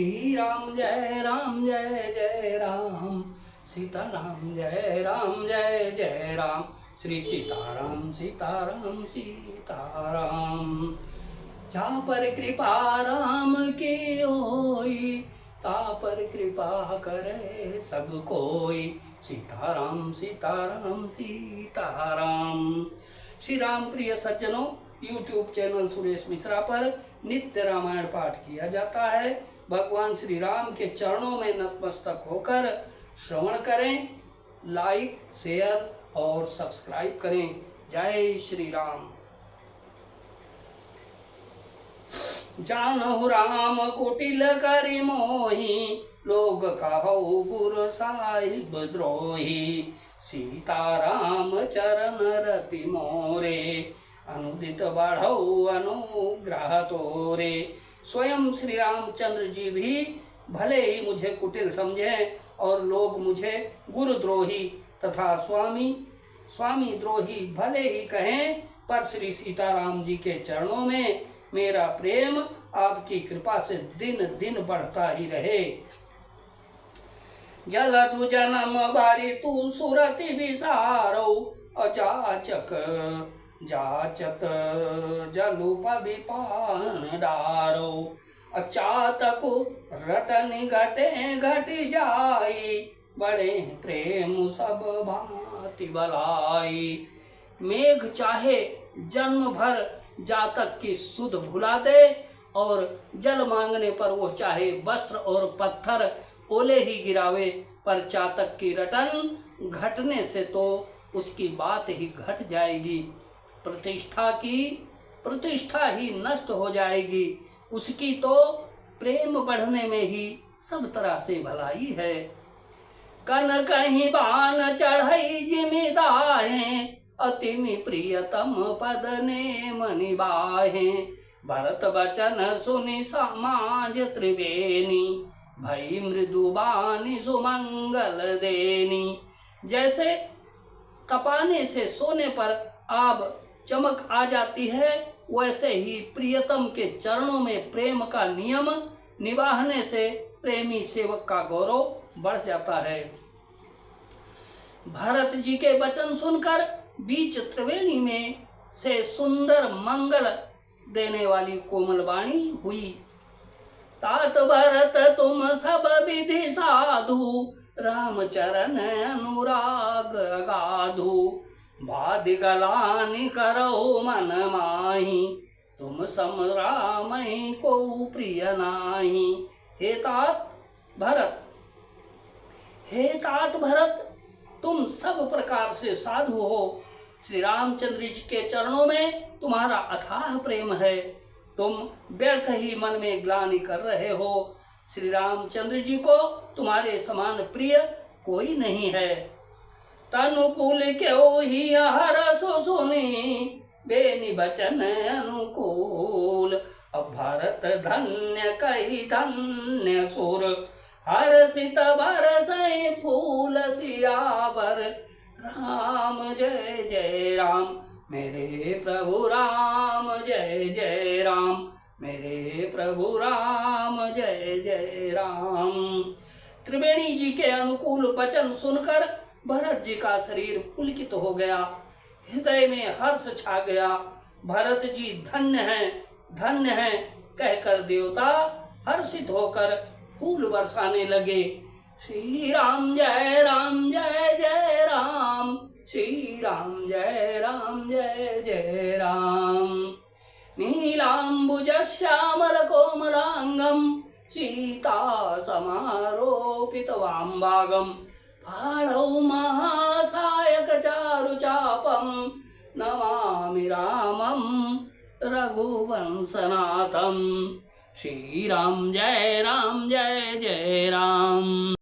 श्री राम जय जय राम, सीताराम जय जय राम, श्री सीताराम सीताराम सीताराम। जा पर कृपा राम की होई, ता पर कृपा करे सब कोई, सीताराम सीताराम सीताराम। श्री राम प्रिय सज्जनों, YouTube चैनल सुरेश मिश्रा पर नित्य रामायण पाठ किया जाता है। भगवान श्री राम के चरणों में नतमस्तक होकर श्रवण करें, लाइक शेयर और सब्सक्राइब करें। जय श्री राम। जानहु राम कुटिल करि मोहि, लोग कहु गुरु साहिब द्रोही, सीताराम चरण रति मोरे, अनुदित बढ़ऊ अनुग्रह तोरे। स्वयं श्री रामचंद्र जी भी भले ही मुझे कुटिल समझें और लोग मुझे गुरुद्रोही तथा स्वामी द्रोही भले ही कहें, पर श्री सीताराम जी के चरणों में मेरा प्रेम आपकी कृपा से दिन दिन बढ़ता ही रहे। जलदु जन्म बारी तू सुरति विसारो, अजाचक जाचत जलुप विपान डारो, अचातकु रटनि घटे घटि जाई, बड़े प्रेम सब भांति बलाई। मेघ चाहे जन्म भर जातक की सुध भुला दे, और जल मांगने पर वो चाहे वस्त्र और पत्थर ओले ही गिरावे, पर चातक की रटन घटने से तो उसकी बात ही घट जाएगी, प्रतिष्ठा ही नष्ट हो जाएगी। उसकी तो प्रेम बढ़ने में ही सब तरह से भलाई है। कन कहीं बान चढ़ई जिमिदाहे, अतिमि प्रियतम पद ने मनि बाहे, भरत बचन सुनि समाज त्रिवेणी, भई मृदु बानी सुमंगल देनी। जैसे तपाने से सोने पर आब चमक आ जाती है, वैसे ही प्रियतम के चरणों में प्रेम का नियम निभाने से प्रेमी सेवक का गौरव बढ़ जाता है। भरत जी के वचन सुनकर बीच त्रिवेणी में से सुंदर मंगल देने वाली कोमल वाणी हुई। तात भरत तुम सब विधि साधु, राम चरण अनुराग गाधु, बाधि गलानि करहु मन माही, तुम सम रामहि को प्रिय नाही। हे तात भरत तुम सब प्रकार से साधु हो, श्री रामचंद्र जी के चरणों में तुम्हारा अथाह प्रेम है। तुम व्यर्थ ही मन में ग्लानि कर रहे हो। श्री रामचंद्र जी को तुम्हारे समान प्रिय कोई नहीं है। तनुकूल क्यों ही हरस सुनी, बेनि बचन अनुकूल, अब भरत धन्य कही धन्य सुर, हर्षित बरसै फूल सियावर, राम जय जय राम, मेरे प्रभु राम जय जय राम, मेरे प्रभु राम जय जय राम। त्रिवेणी जी के अनुकूल वचन सुनकर भरत जी का शरीर पुलकित हो गया, हृदय में हर्ष छा गया। भरत जी धन्य हैं कहकर देवता हर्षित होकर फूल बरसाने लगे। श्री राम जय जय राम, श्री राम जय जय राम। नीलांबुज श्यामल कोमलांगम, सीता समारोपित वाम्भागम, पाणौ महासायक चारु चापम, नमामि रामं रघुवंशनाथम। श्री राम जय जय राम।